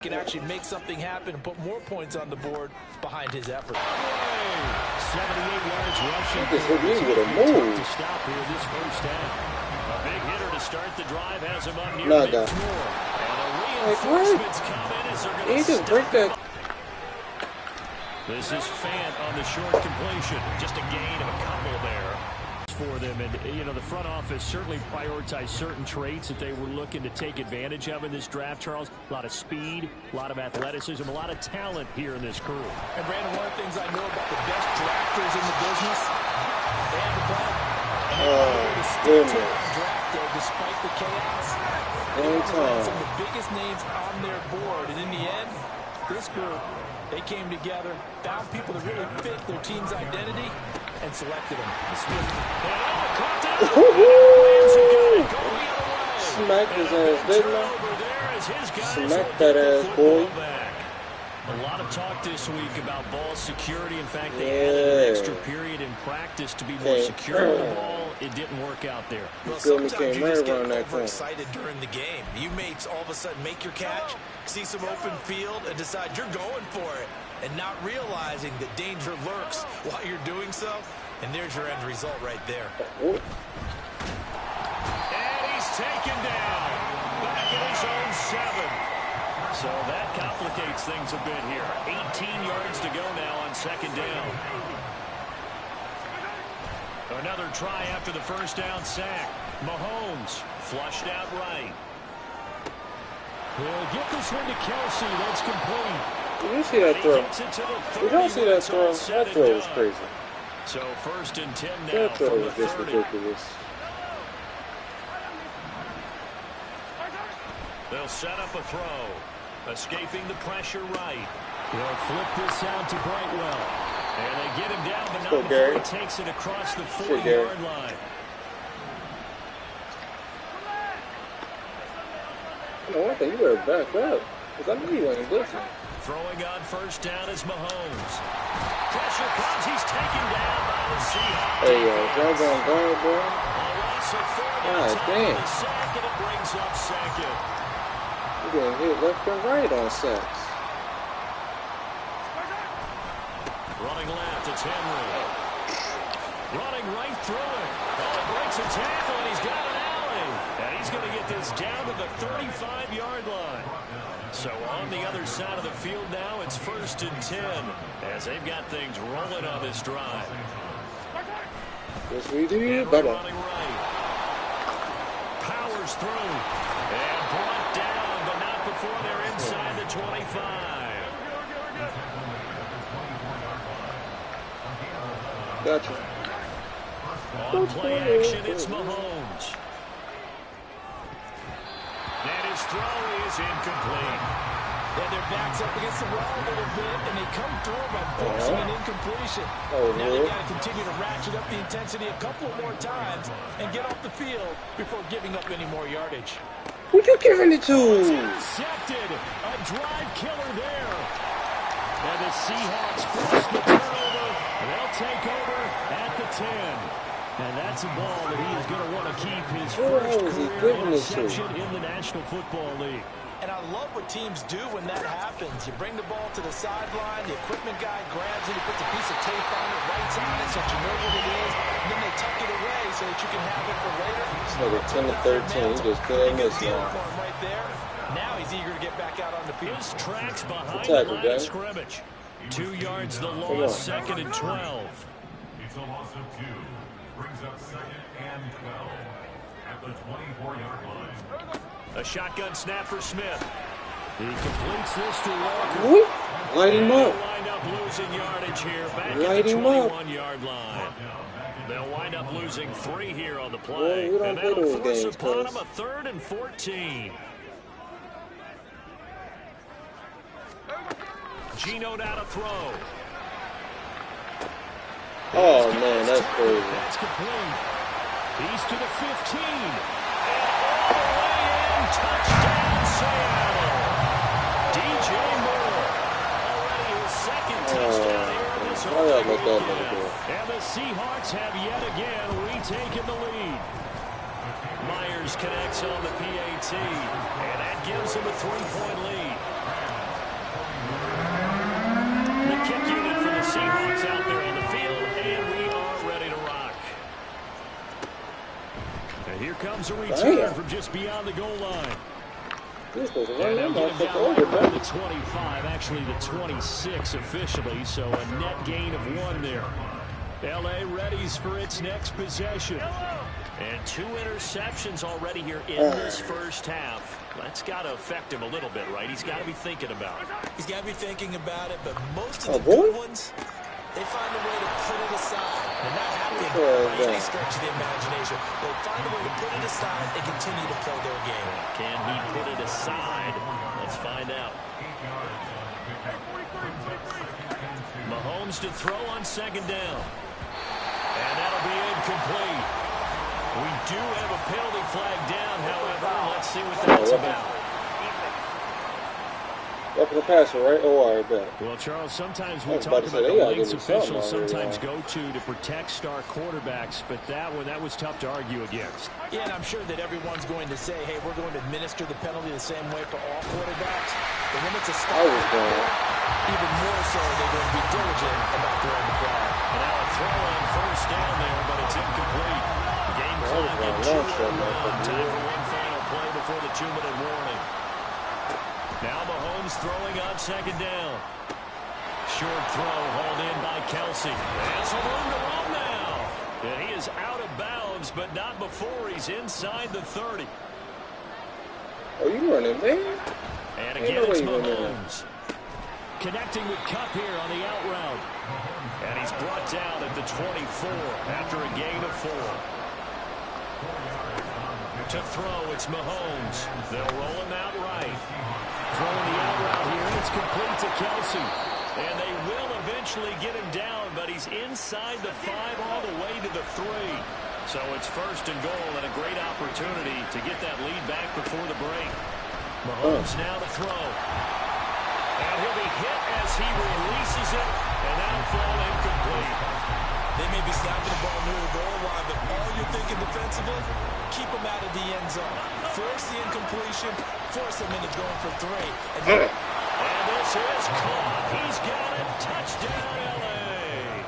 can actually make something happen and put more points on the board behind his effort. 78 yards rushing. This hit me with a move. To stop here this first half. A big hitter to start the drive has him up near Nada. midfield. And the Like, reinforcements come in as they're going He to just break that. This is Fant on the short completion. Just a gain of a couple there for them. And, you know, the front office certainly prioritized certain traits that they were looking to take advantage of in this draft, Charles. A lot of speed, a lot of athleticism, a lot of talent here in this crew. And, Brandon, one of the things I know about the best drafters in the business, they have the ball. Goodness. Draft day, despite the chaos. Anytime. Some of the biggest names on their board. And in the end, this group, they came together, found people that really fit their team's identity, and selected them. Smack his ass, didn't I? Smack that ass, boy. A lot of talk this week about ball security. In fact, they added an extra period in practice to be more secure with the ball. It didn't work out there. Well, sometimes you just get overexcited during the game. You may all of a sudden make your catch, see some open field, and decide you're going for it, and not realizing that danger lurks while you're doing so. And there's your end result right there. And he's taken down. Back in his own 7. So that complicates things a bit here. 18 yards to go now on second down. Another try after the first down sack. Mahomes flushed out right. He'll get this one to Kelsey. That's complete. Did you see that throw? Did y'all see that throw? That throw was crazy. So first and 10 now. That throw was just ridiculous. They'll set up a throw. Escaping the pressure right. They'll flip this out to Brightwell. And they get him down, but not before he takes it across the 40-yard line. I think you better back up, because I knew you ain't listening. Throwing on first down is Mahomes. Pressure comes. He's taken down by the Seahawks. Hey, y'all going guard, boy? God damn. And it brings up second. You're getting hit left and right on sacks. Running left, it's Henry. Running right through it. Oh, it breaks a tackle, and he's got an alley. And he's going to get this down to the 35-yard line. So on the other side of the field now, it's first and 10 as they've got things rolling on this drive. Yes, we do. Bye-bye. Running right. Powers through. And brought down, but not before they're inside the 25. Gotcha. On play action, it's Mahomes. And his throw is incomplete. Yeah, their backs up against the wall a little bit, and they come through by forcing an incompletion. Now they got to continue to ratchet up the intensity a couple more times and get off the field before giving up any more yardage. Who you giving it to? Intercepted. A drive killer there. And the Seahawks force the turnover. They'll take over at the 10. And that's a ball that he is going to want to keep his first career interception in the National Football League. And I love what teams do when that happens. You bring the ball to the sideline, the equipment guy grabs it, he puts a piece of tape on it, writes on it so that you know what it is, and then they tuck it away so that you can have it for later. It's like a 10 to 13. He just couldn't miss now. Right there. Now he's eager to get back out on the field. His tracks behind the line of scrimmage. 2 yards the loss, second and 12. It's a loss of 2. Brings up second and 12 at the 24-yard line. A shotgun snap for Smith. He completes this to Walker. Light him up. They'll wind up losing yardage here back Light at the him up. 21-yard line. They'll wind up losing 3 here on the Boy, play. we don't And play that'll those force games, upon cuz. him a 3rd and 14. Gino down to throw. Oh, man, that's crazy. That's complete. He's to the 15. And all the way in. Touchdown, Seattle. DJ Moore. Already his second touchdown here in this opening. And the Seahawks have yet again retaken the lead. Myers connects on the PAT. And that gives him a 3-point lead. comes a return from just beyond the goal line. You're supposed to And run they'll that get him down motherfucker right over, around man. the 25, actually the 26 officially, so a net gain of 1 there. L.A. readies for its next possession. And 2 interceptions already here in this first half. That's got to affect him a little bit, right? He's got to be thinking about it. He's got to be thinking about it, but most of the good ones, they find a way to put it aside. They're not happy by any stretch of the imagination. They find a way to put it aside and continue to play their game. Can he put it aside? Let's find out. Mahomes to throw on 2nd down. And that'll be incomplete. We do have a penalty flag down, however. Let's see what that's about. Welcome to passer, right? Oh, all right, bet. Well, Charles, sometimes we talk about the lengths officials sometimes go to protect star quarterbacks, but that was tough to argue against. Yeah, and I'm sure that everyone's going to say, hey, we're going to administer the penalty the same way for all quarterbacks. But when it's a star, even more so, they're going to be diligent about throwing the flag. And now a throw on 1st down there, but it's incomplete. Game clock at 2 1. Time for one final play before the 2-minute warning. Now Mahomes throwing on 2nd down. Short throw hauled in by Kelsey. And some room to run now. And he is out of bounds, but not before he's inside the 30. Oh, you running, man? And again, it's Mahomes. Connecting with Kupp here on the out route. And he's brought down at the 24 after a gain of 4. To throw, it's Mahomes. They'll roll him out right. Throwing the out route here, and it's complete to Kelsey. And they will eventually get him down, but he's inside the 5 all the way to the 3. So it's 1st and goal and a great opportunity to get that lead back before the break. Mahomes now to throw. And he'll be hit as he releases it, and that'll fall incomplete. They may be snapping the ball near the goal line, but all you're thinking defensively, keep them out of the end zone. Force the incompletion, force them into going for 3. And this is caught. He's got it. Touchdown, L.A.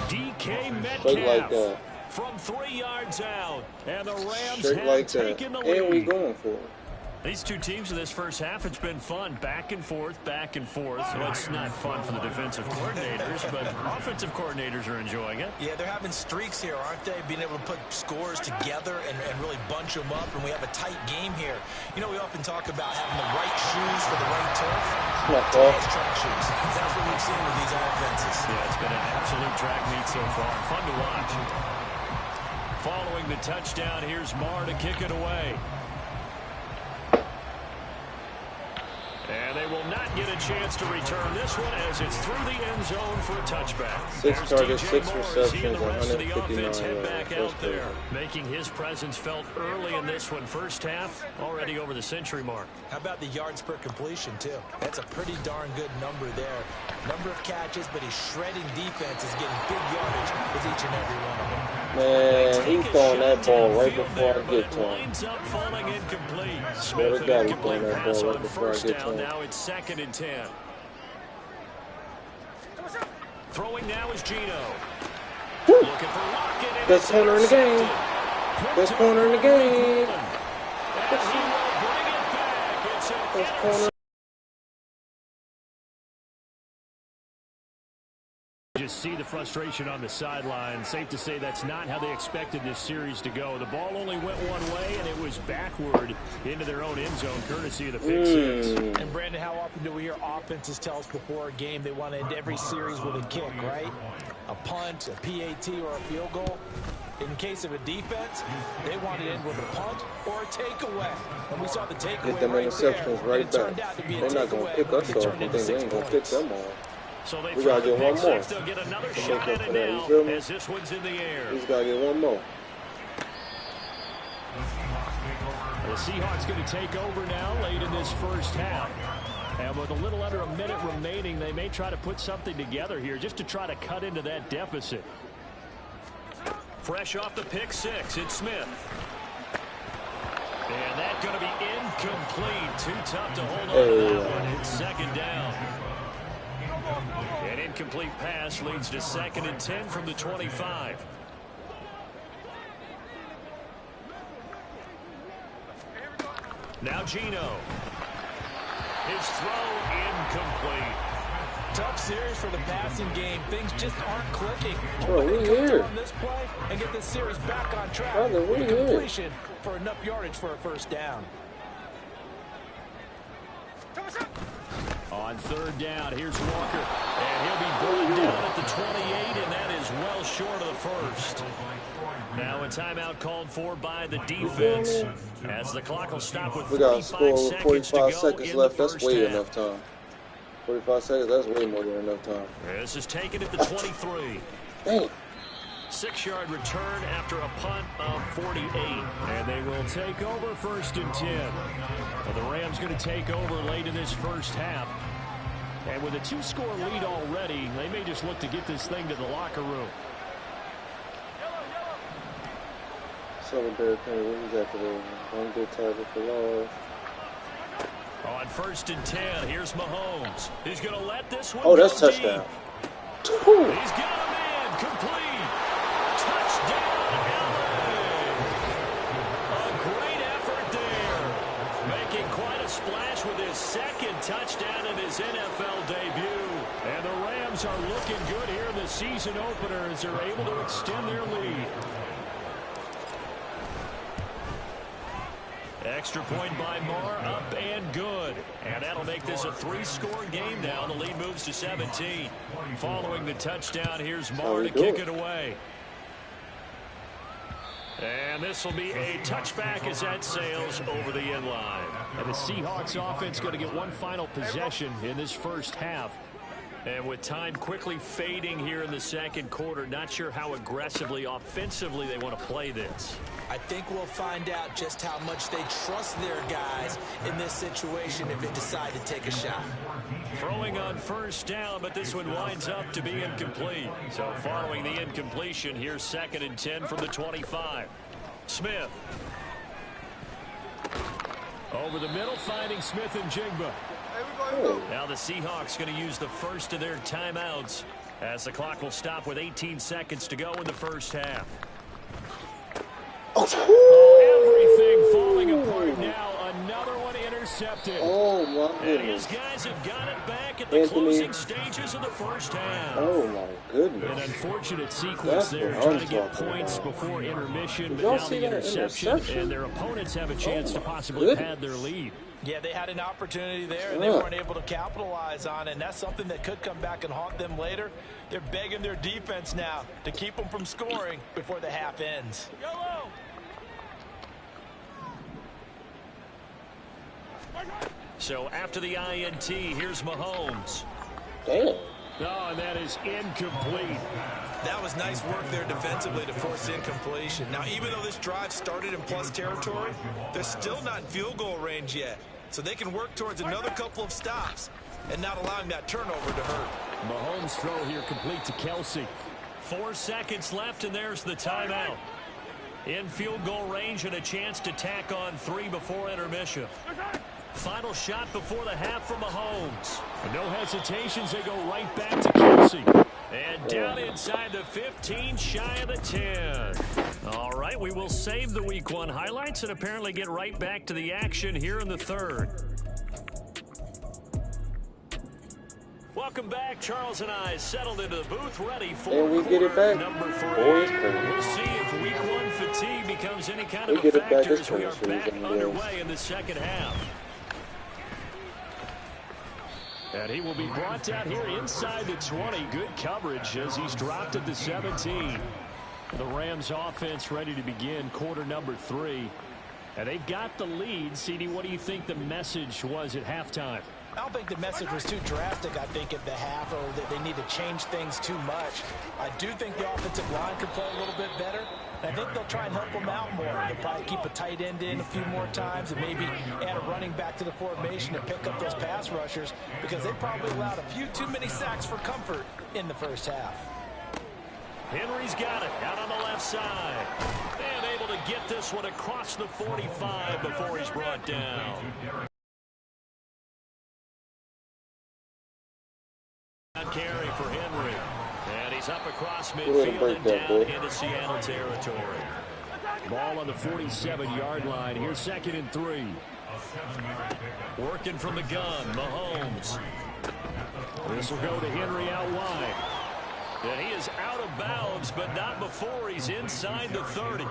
DK Metcalf from 3 yards out. And the Rams have taken the lead. And we going for it. These two teams in this first half, it's been fun. Back and forth, back and forth. So it's not fun for the defensive coordinators, but offensive coordinators are enjoying it. Yeah, they're having streaks here, aren't they? Being able to put scores together and really bunch them up, and we have a tight game here. You know, we often talk about having the right shoes for the right turf. Track shoes. That's what we've seen with these offenses. Yeah, it's been an absolute track meet so far. Fun to watch. Following the touchdown, here's Marr to kick it away. And they will not get a chance to return this one as it's through the end zone for a touchback. 6 targets, 6 receptions, 159 yards. Making his presence felt early in this one. First half, already over the century mark. How about the yards per completion, too? That's a pretty darn good number there. Number of catches, but he's shredding defenses, getting big yardage with each and every one of them. Man, he's throwing that ball right before I get to him. Winds up falling incomplete. Smith an incomplete pass on first down. Now it's 2nd and 10. Throwing now is Gino. Looking for Lockett. Best corner in the game. Best corner in the game. And he will bring it back. It's an Best corner. Just see the frustration on the sideline. Safe to say that's not how they expected this series to go. The ball only went one way, and it was backward into their own end zone, courtesy of the pick six. And, Brandon, how often do we hear offenses tell us before a game they want to end every series with a kick, right? A punt, a PAT, or a field goal. In case of a defense, they want to end with a punt or a takeaway. And we saw the takeaway Get them interceptions right back. They're not going to pick us off. I think they ain't going to pick them off. So We got to get one more. They'll get another shot at it now as this one's in the air. He's got to get one more. The Seahawks going to take over now late in this first half. And with a little under a minute remaining, they may try to put something together here just to try to cut into that deficit. Fresh off the pick six, it's Smith. And that's going to be incomplete. Too tough to hold on to that one. It's 2nd down. An incomplete pass leads to 2nd and 10 from the 25. Now Gino. His throw incomplete. Tough series for the passing game. Things just aren't clicking. Oh, we here on this play and get this series back on track. Brother, we here. Completion for enough yardage for a first down. On third down, here's Walker. And he'll be brought down at the 28, and that is well short of the first. Now a timeout called for by the defense as the clock will stop with 45 seconds left. That's way half. enough time. 45 seconds, that's way more than enough time. This is taken at the 23. Dang. 6-yard return after a punt of 48. And they will take over 1st and 10. Well, the Rams going to take over late in this first half. And with a 2-score lead already, they may just look to get this thing to the locker room. Celebrate Penny. What was that for? One good tackle for loss. On 1st and 10, here's Mahomes. He's going to let this one Oh, that's go touchdown. Deep. He's got him in. Complete. Touchdown, LA. A great effort there. Making quite a splash with his 2nd touchdown in his NFL debut. And the Rams are looking good here in the season opener as they're able to extend their lead. Extra point by Marr, up and good. And that'll make this a 3-score game now. The lead moves to 17. Following the touchdown, here's Marr to kick it away. And this will be a touchback as that sails over the end line. And the Seahawks offense going to get one final possession in this first half. And with time quickly fading here in the second quarter, not sure how aggressively, offensively they want to play this. I think we'll find out just how much they trust their guys in this situation if they decide to take a shot. Throwing on 1st down, but this one winds up to be incomplete. So following the incompletion, here's 2nd and 10 from the 25. Smith. Over the middle, finding Smith and Jigba. Now the Seahawks going to use the first of their timeouts as the clock will stop with 18 seconds to go in the first half. Everything falling apart now. Another one intercepted. Oh, my goodness. And his guys have got it back at the closing stages of the first half. Oh, my goodness. An unfortunate sequence there, trying to get points before intermission, but now the interception, and their opponents have a chance to possibly pad their lead. Yeah, they had an opportunity there, and they weren't able to capitalize on it, and that's something that could come back and haunt them later. They're begging their defense now to keep them from scoring before the half ends. So after the INT, here's Mahomes. Damn. Oh, and that is incomplete. That was nice work there defensively to force incompletion. Now, even though this drive started in plus territory, they're still not in field goal range yet. So they can work towards another couple of stops and not allowing that turnover to hurt. Mahomes' throw here complete to Kelsey. 4 seconds left, and there's the timeout. In field goal range and a chance to tack on 3 before intermission. Final shot before the half from Mahomes. And no hesitations, they go right back to Kelsey. And down inside the 15, shy of the 10. All right, we will save the Week 1 highlights and apparently get right back to the action here in the third. Welcome back. Charles and I settled into the booth, ready for quarter number 3. We'll see if Week 1 fatigue becomes any kind of a factor as we are back underway in the second half. And he will be brought down here inside the 20. Good coverage as he's dropped at the 17. The Rams offense ready to begin quarter number 3. And they've got the lead. CD, what do you think the message was at halftime? I don't think the message was too drastic, I think, at the half, or that they need to change things too much. I do think the offensive line could play a little bit better. I think they'll try and help them out more. They'll probably keep a tight end in a few more times and maybe add a running back to the formation to pick up those pass rushers, because they probably allowed a few too many sacks for comfort in the first half. Henry's got it out on the left side. And able to get this one across the 45 before he's brought down. Carry for Henry. And he's up across midfield and down into Seattle territory. Ball on the 47-yard line. Here's 2nd and 3. Working from the gun, Mahomes. This will go to Henry out wide. And he is out of bounds, but not before he's inside the 30.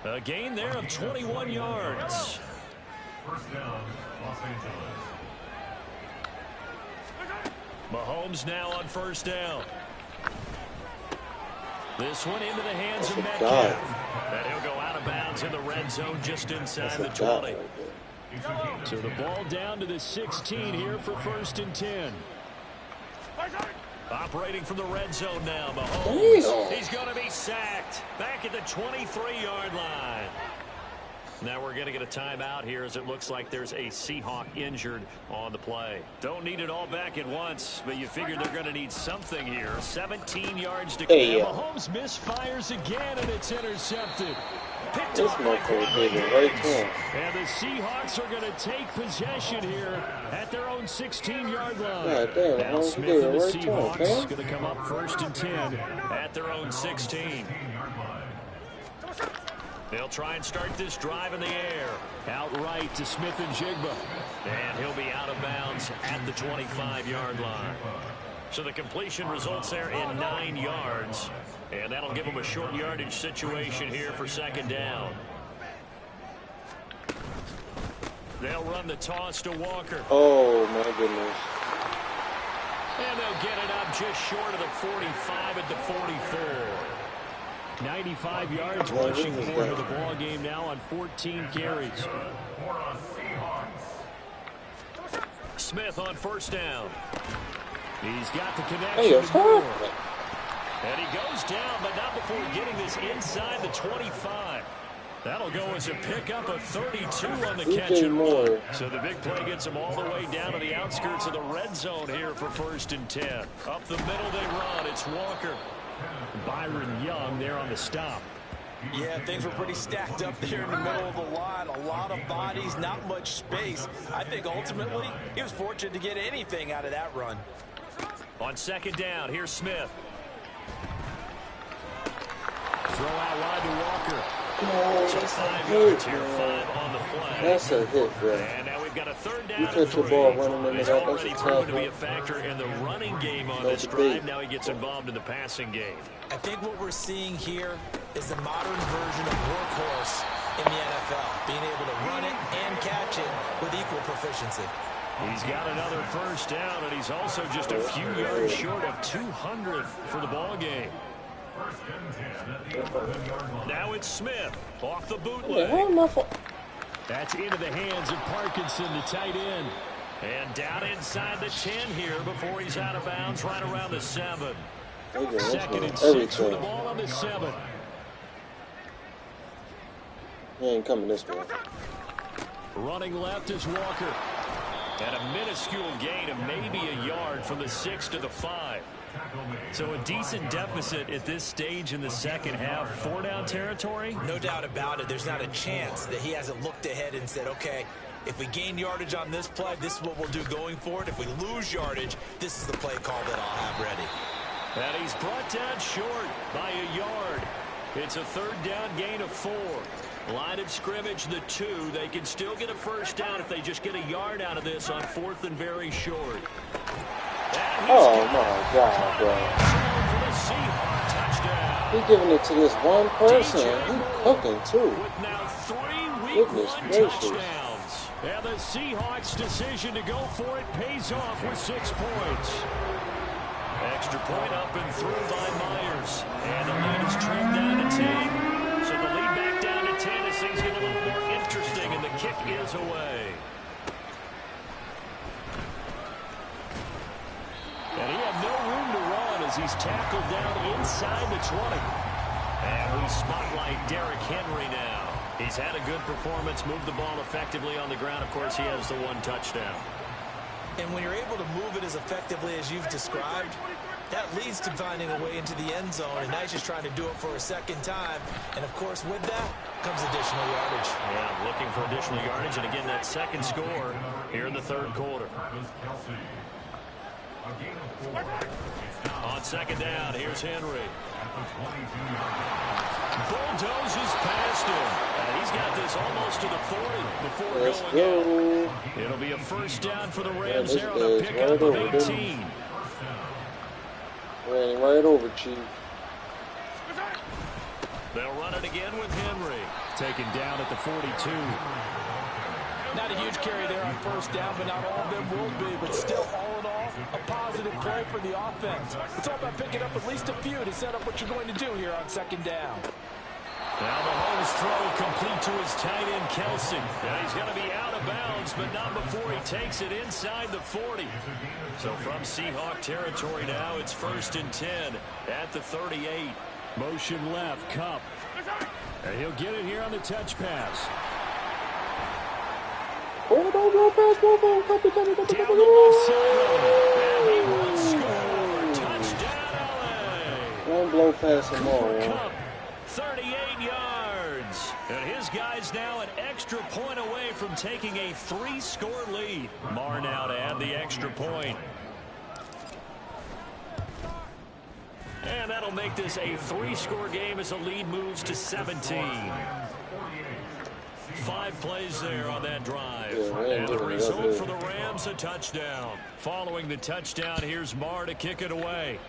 A gain there of 21 yards. First down, Los Angeles. Mahomes now on first down. This one into the hands of Metcalf. And he'll go out of bounds in the red zone just inside the 20. So the ball down to the 16 here for 1st and 10. Operating from the red zone now, Mahomes. He's going to be sacked back at the 23-yard line. Now we're going to get a timeout here as it looks like there's a Seahawk injured on the play. Don't need it all back at once, but you figure they're going to need something here. 17 yards to go. Mahomes misfires again, and it's intercepted. Picked off by and the Seahawks are going to take possession here at their own 16-yard line. Now Smith and the Seahawks going to come up 1st and 10 at their own 16. They'll try and start this drive in the air. Outright to Smith and Jigba. And he'll be out of bounds at the 25-yard line. So the completion results there in 9 yards. And that'll give them a short yardage situation here for 2nd down. They'll run the toss to Walker. Oh, my goodness. And they'll get it up just short of the 45 at the 44. 95 yards rushing forward to the ball game now on 14 carries. Smith on 1st down. He's got the connection. And he goes down, but not before getting this inside the 25. That'll go as a pickup of 32 on the catch and run. So the big play gets him all the way down to the outskirts of the red zone here for 1st and 10. Up the middle they run. It's Walker. Byron Young there on the stop. Yeah, things were pretty stacked up there in the middle of the line. A lot of bodies, not much space. I think ultimately he was fortunate to get anything out of that run. On 2nd down, here's Smith. Throw out wide to Walker. Oh, that's a hit, 5 on the play. That's a hit, bro. And now we've got a 3rd down. You catch your ball running into He's that. already That's a proven tough to be one. a factor in the running game on this drive. Now he gets involved in the passing game. I think what we're seeing here is the modern version of workhorse in the NFL, being able to run it and catch it with equal proficiency. He's got another 1st down, and he's also just a few yards short of 200 for the ball game. Now it's Smith off the bootleg. That's into the hands of Parkinson, the tight end. And down inside the 10 here before he's out of bounds right around the 7. 2nd and 6 for the ball on the 7. He ain't coming this way. Running left is Walker. And a minuscule gain of maybe a yard from the 6 to the 5. So a decent deficit at this stage in the 2nd half. 4-down territory? No doubt about it. There's not a chance that he hasn't looked ahead and said, okay, if we gain yardage on this play, this is what we'll do going forward. If we lose yardage, this is the play call that I'll have ready. And he's brought down short by a yard. It's a 3rd down gain of 4. Line of scrimmage, the 2. They can still get a 1st down if they just get a yard out of this on 4th and very short. Oh my God, bro. He's giving it to this one person. He's cooking too. With now 3 Goodness gracious. touchdowns. And the Seahawks' decision to go for it pays off with 6 points. Extra point up and through by Myers. And the lead is trimmed down to 10. So the lead back down to 10 as things get a little more interesting, and the kick is away. And he had no room to run as he's tackled down inside the 20. And we spotlight Derrick Henry now. He's had a good performance, moved the ball effectively on the ground. Of course, he has the 1 touchdown. And when you're able to move it as effectively as you've described, that leads to finding a way into the end zone. And now he's just trying to do it for a 2nd time. And, of course, with that comes additional yardage. Yeah, looking for additional yardage. And, again, that 2nd score here in the 3rd quarter. A gain of 4. On second down, here's Henry. Bulldozes past him. He's got this almost to the 40 before going out. It'll be a first down for the Rams there on a pickup of 18. Ran right over, Chief. They'll run it again with Henry. Taken down at the 42. Not a huge carry there on first down, but not all of them will be. But still, all in all, a positive play for the offense. It's all about picking up at least a few to set up what you're going to do here on second down. Now Mahomes' throw complete to his tight end, Kelsey. Now he's going to be out of bounds, but not before he takes it inside the 40. So from Seahawk territory now, it's 1st and 10 at the 38. Motion left, Kupp. And he'll get it here on the touch pass. Oh, don't go past, Down the left sideline. And he will score. Touchdown, LA. Don't blow past him all, man. Kupp, 38 yards. And his guy's now an extra point away from taking a 3-score lead. Marr now to add the extra point. And that'll make this a 3-score game as the lead moves to 17. 5 plays there on that drive. And the result for the Rams, a touchdown. Following the touchdown, here's Marr to kick it away.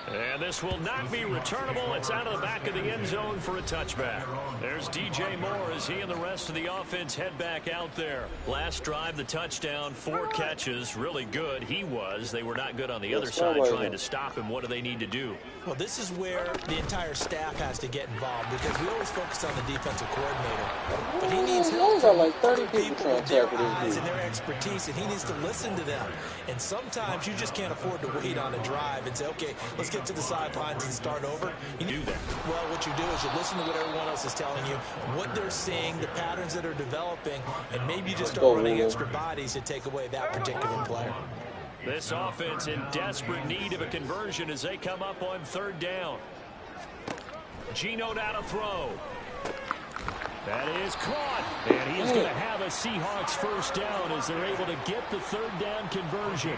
And this will not be returnable. It's out of the back of the end zone for a touchback. There's DJ Moore as he and the rest of the offense head back out there. Last drive, the touchdown, 4 catches. Really good. He was. They were not good on the other side trying to stop him. What do they need to do? Well, this is where the entire staff has to get involved because we always focus on the defensive coordinator. But he needs help from like 30 people with their eyes and their expertise, and he needs to listen to them. And sometimes you just can't afford to wait on a drive and say, okay, let's get to the sidelines and start over. You do that. Well, what you do is you listen to what everyone else is telling you, what they're seeing, the patterns that are developing, and maybe you just start running extra bodies to take away that particular player. This offense in desperate need of a conversion as they come up on 3rd down. Geno now to throw. That is caught. And he's going to have a Seahawks first down as they're able to get the 3rd down conversion.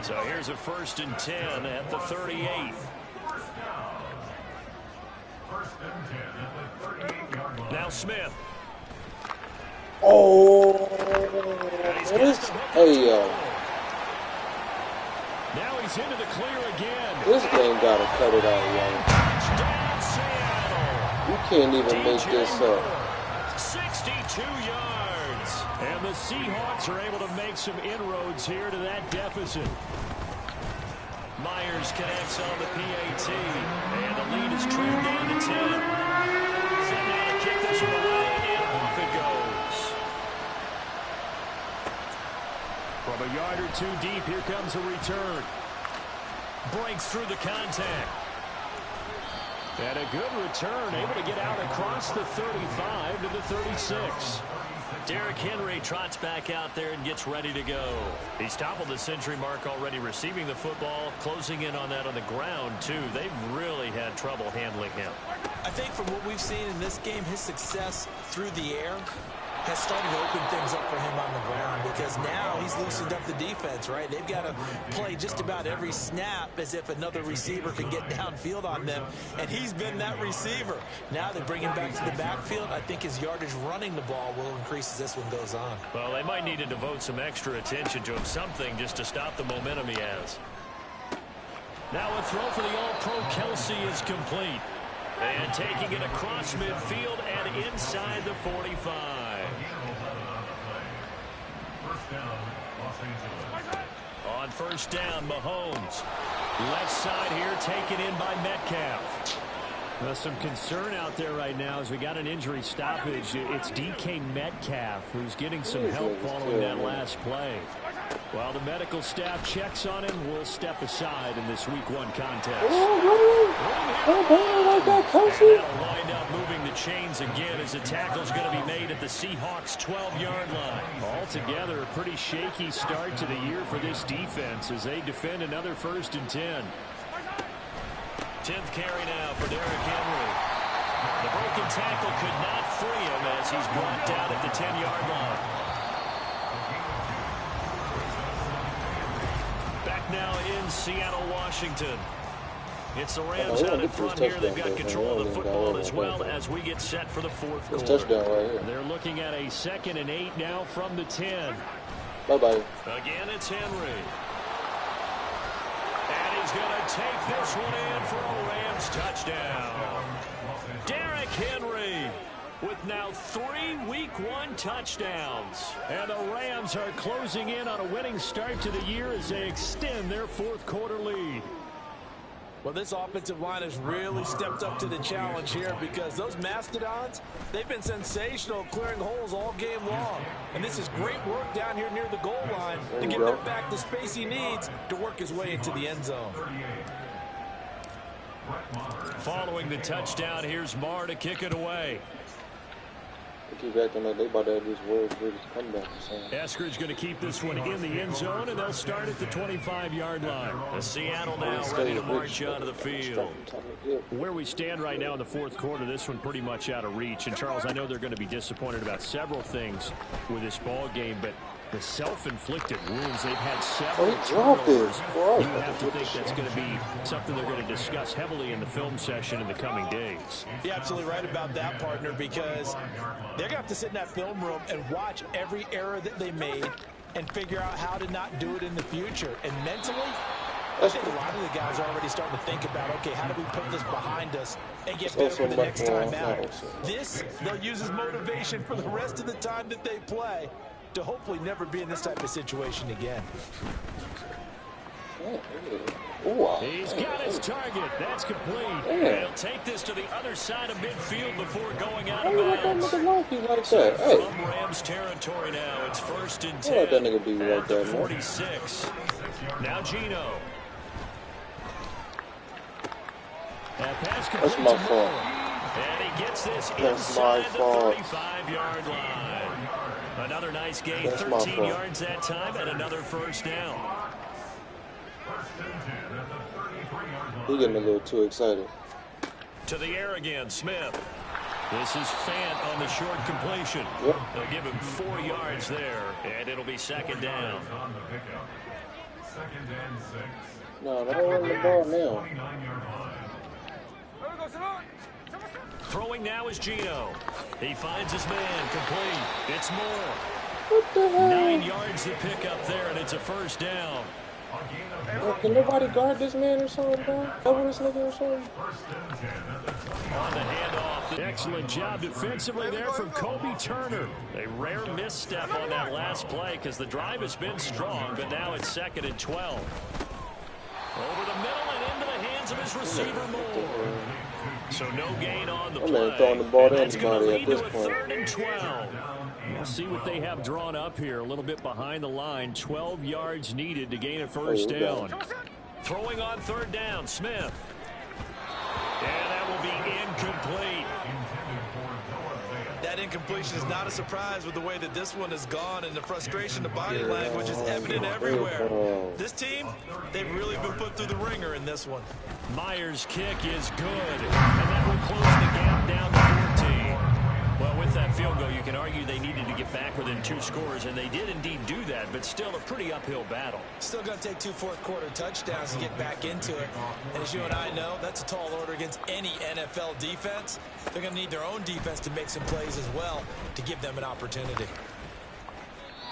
So here's a 1st and 10 at the 38. Now Smith. Oh, what is? Hey, now he's into the clear again. This game gotta cut it out, y'all. Touchdown, Seattle. You can't even make this up. 62 yards. And the Seahawks are able to make some inroads here to that deficit. Myers connects on the PAT. And the lead is trimmed down to 10. Set now to kick this one away, and off it goes. From a yard or 2 deep, here comes a return. Breaks through the contact. And a good return, able to get out across the 35 to the 36. Derrick Henry trots back out there and gets ready to go. He's toppled the century mark already receiving the football, closing in on that on the ground, too. They've really had trouble handling him. I think from what we've seen in this game, his success through the air has started to open things up for him on the ground because now he's loosened up the defense, right? They've got to play just about every snap as if another receiver can get downfield on them, and he's been that receiver. Now they bring him back to the backfield. I think his yardage running the ball will increase as this one goes on. Well, they might need to devote some extra attention to him, something just to stop the momentum he has. Now a throw for the All-Pro Kelsey is complete. And taking it across midfield and inside the 45. On 1st down, Mahomes. Left side here taken in by Metcalf. Well, some concern out there right now as we got an injury stoppage. It's DK Metcalf who's getting some help following that last play. While the medical staff checks on him, we'll step aside in this Week 1 contest. Like that, Kelsey. And that'll wind up moving the chains again as the tackle's going to be made at the Seahawks' 12-yard line. Altogether, a pretty shaky start to the year for this defense as they defend another 1st and 10. 10th carry now for Derrick Henry. The broken tackle could not free him as he's brought down at the 10-yard line. now in Seattle, Washington. It's the Rams out in front here. They've got control of the football as well as we get set for the fourth quarter. Touchdown right here. They're looking at a 2nd and 8 now from the 10. Bye-bye. Again, it's Henry. And he's going to take this one in for a Rams touchdown. Derrick Henry with now 3 Week 1 touchdowns. And the Rams are closing in on a winning start to the year as they extend their fourth quarter lead. Well, this offensive line has really stepped up to the challenge here because those Mastodons, they've been sensational clearing holes all game long. And this is great work down here near the goal line to give their back the space he needs to work his way into the end zone. Following the touchdown, here's Marr to kick it away. Keep acting like they about to have this world's greatest comeback. Eskridge going to keep this one in the end zone, and they'll start at the 25-yard line. The Seattle now ready to march onto the field. Where we stand right now in the fourth quarter, this one pretty much out of reach. And, Charles, I know they're going to be disappointed about several things with this ball game, but the self-inflicted wounds, they've had several turnovers. You have to think that's going to be something they're going to discuss heavily in the film session in the coming days. You're absolutely right about that, partner, because they're going to have to sit in that film room and watch every error that they made and figure out how to not do it in the future. And mentally, I think a lot of the guys are already starting to think about, okay, how do we put this behind us and get better for the next time out? This, they'll use as motivation for the rest of the time that they play to hopefully never be in this type of situation again. He's got his target. That's complete. He'll take this to the other side of midfield before going out of bounds. From Rams territory now, it's 1st and 10 at the 46. Now Gino. That's my fault. And he gets this inside the 35-yard line. Another nice gain, 13 yards that time, and another first down. He's getting a little too excited. To the air again, Smith. This is Fant on the short completion. Yep. They'll give him 4 yards there, and it'll be 2nd down. No, they don't run the ball now. Throwing now is Gino. He finds his man, complete. It's Moore. What the hell? 9 yards to pick up there, and it's a first down. Can nobody guard this man or something, bro? Cover this nigga or something? On the handoff. Excellent job defensively there from Kobe Turner. A rare misstep on that last play because the drive has been strong, but now it's 2nd and 12. Over the middle and into the hands of his receiver, Moore. So no gain on the play. Man throwing the ball to That's going to lead at this to a point. 3rd and 12. We'll see what they have drawn up here. A little bit behind the line. 12 yards needed to gain a first down. Throwing on 3rd down, Smith. And that will be incomplete. That incompletion is not a surprise with the way that this one has gone, and the frustration, the body language is evident everywhere. This team, they've really been put through the ringer in this one. Myers' kick is good, and that will close the gap down to 14. Well, with that field goal, you can argue they needed to get back within 2 scores, and they did indeed do that, but still a pretty uphill battle. Still going to take 2 fourth-quarter touchdowns to get back into it. And as you and I know, that's a tall order against any NFL defense. They're going to need their own defense to make some plays as well to give them an opportunity.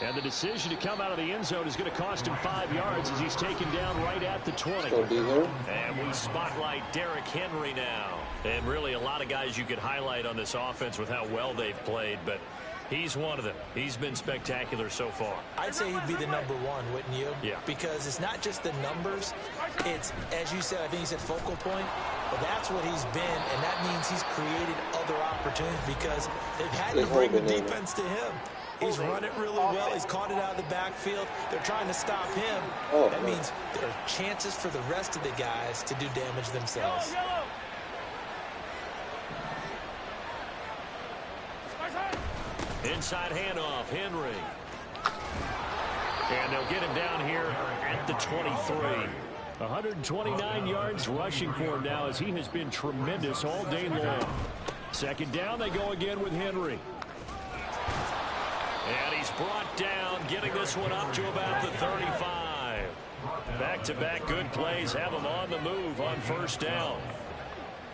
And the decision to come out of the end zone is going to cost him 5 yards as he's taken down right at the 20. And we spotlight Derrick Henry now. And really a lot of guys you could highlight on this offense with how well they've played, but he's one of them. He's been spectacular so far. I'd say he'd be the #1, wouldn't you? Yeah. Because it's not just the numbers. It's, as you said, I think you said focal point. But that's what he's been, and that means he's created other opportunities because they've had to bring the defense to him. He's run it really well. He's caught it out of the backfield. They're trying to stop him. That means there are chances for the rest of the guys to do damage themselves. Inside handoff, Henry. And they'll get him down here at the 23. 129 yards rushing for him now as he has been tremendous all day long. 2nd down, they go again with Henry. And he's brought down, getting this one up to about the 35. Back-to-back good plays have them on the move on first down.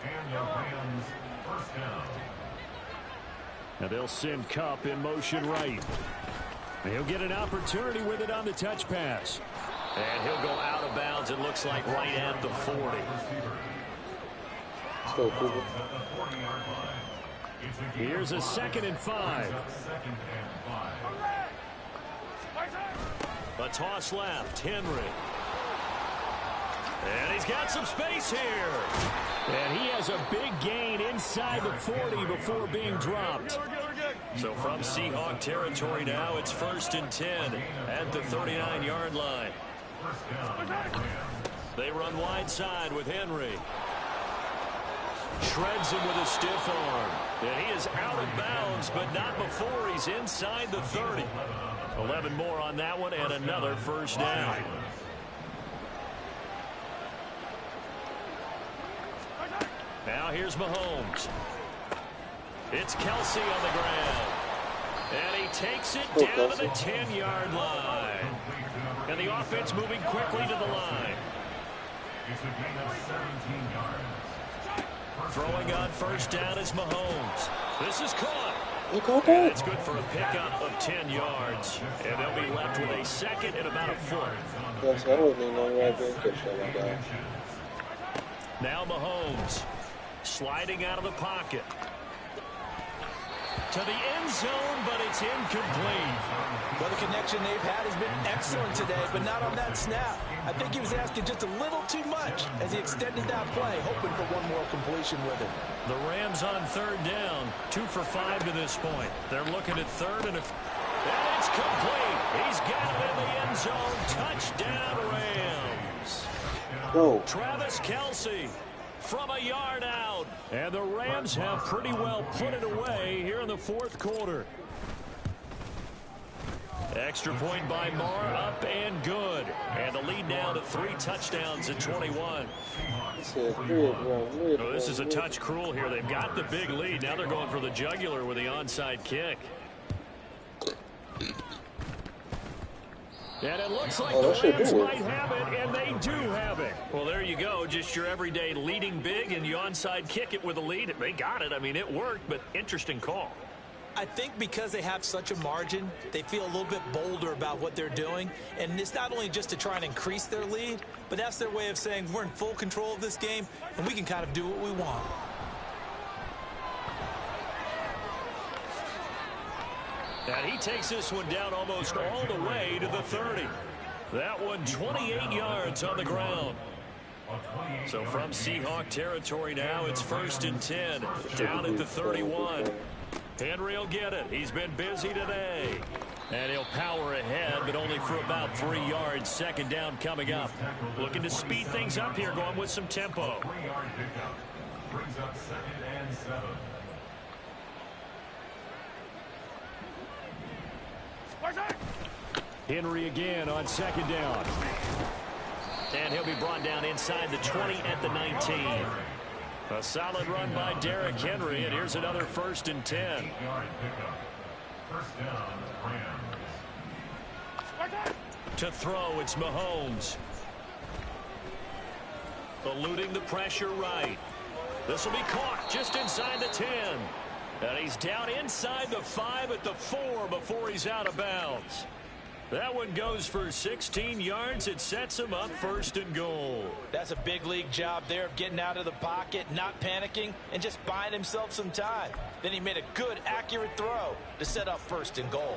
And the Rams first down. Now they'll send Kupp in motion right. And he'll get an opportunity with it on the touch pass. And he'll go out of bounds, it looks like, right at the 40. Let's go, Cooper. Here's a 2nd and 5. A toss left, Henry. And he's got some space here. And he has a big gain inside the 40 before being dropped. So from Seahawk territory now, it's 1st and 10 at the 39-yard line. They run wide side with Henry. Shreds him with a stiff arm. And he is out of bounds, but not before he's inside the 30. 11 more on that one, and another first down. Now here's Mahomes. It's Kelsey on the ground. And he takes it down to the 10-yard line. And the offense moving quickly to the line. It's a gain of 17 yards. Throwing on first down is Mahomes. This is caught. You caught And that? it's good for a pickup of 10 yards. And they'll be left with a 2nd and about a foot. Yes, I wasn't even on the right there. Catch that, my guy. Now Mahomes sliding out of the pocket. To the end zone, but it's incomplete. Well, the connection they've had has been excellent today, but not on that snap. I think he was asking just a little too much as he extended that play, hoping for one more completion with it. The Rams on 3rd down, 2 for 5 to this point. They're looking at 3rd and it's complete. He's got it in the end zone. Touchdown, Rams. Go. Travis Kelsey from a yard out. And the Rams have pretty well put it away here in the 4th quarter. Extra point by Marr, up and good. And the lead now to 3 touchdowns at 21. Oh, this is a touch cruel here. They've got the big lead. Now they're going for the jugular with the onside kick. And it looks like the Rams might have it, and they do have it. Well, there you go. Just your everyday leading big, and you onside kick it with a lead. They got it. I mean, it worked, but interesting call. I think because they have such a margin, they feel a little bit bolder about what they're doing. And it's not only just to try and increase their lead, but that's their way of saying we're in full control of this game, and we can kind of do what we want. And he takes this one down almost all the way to the 30. That one 28 yards on the ground. So from Seahawk territory now, it's 1st and 10. Down at the 31. Henry will get it. He's been busy today. And he'll power ahead, but only for about 3 yards. 2nd down coming up. Looking to speed things up here, going with some tempo. 3-yard pickup brings up 2nd and 7. Henry again on 2nd down. And he'll be brought down inside the 20 at the 19. A solid run by Derrick Henry, and here's another 1st and 10. 8-yard pickup. First down, Rams. To throw, it's Mahomes. Eluding the pressure right. This will be caught just inside the 10. And he's down inside the 5 at the 4 before he's out of bounds. That one goes for 16 yards. It sets him up 1st and goal. That's a big league job there of getting out of the pocket, not panicking, and just buying himself some time. Then he made a good, accurate throw to set up 1st and goal.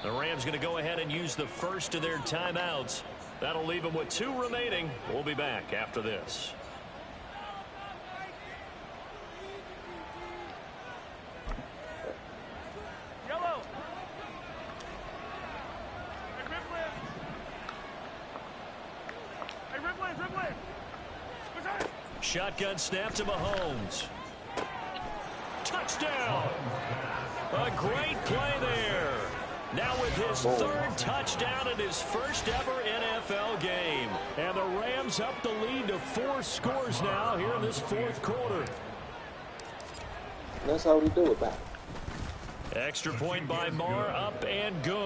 The Rams going to go ahead and use the first of their timeouts. That'll leave them with 2 remaining. We'll be back after this. Yellow. Hey, Ripley. Shotgun snap to Mahomes. Touchdown. A great play there. Now with his 3rd touchdown in his first ever NFL game. And the Rams up the lead to 4 scores now here in this 4th quarter. That's how we do it back. Extra point by Marr, up and good.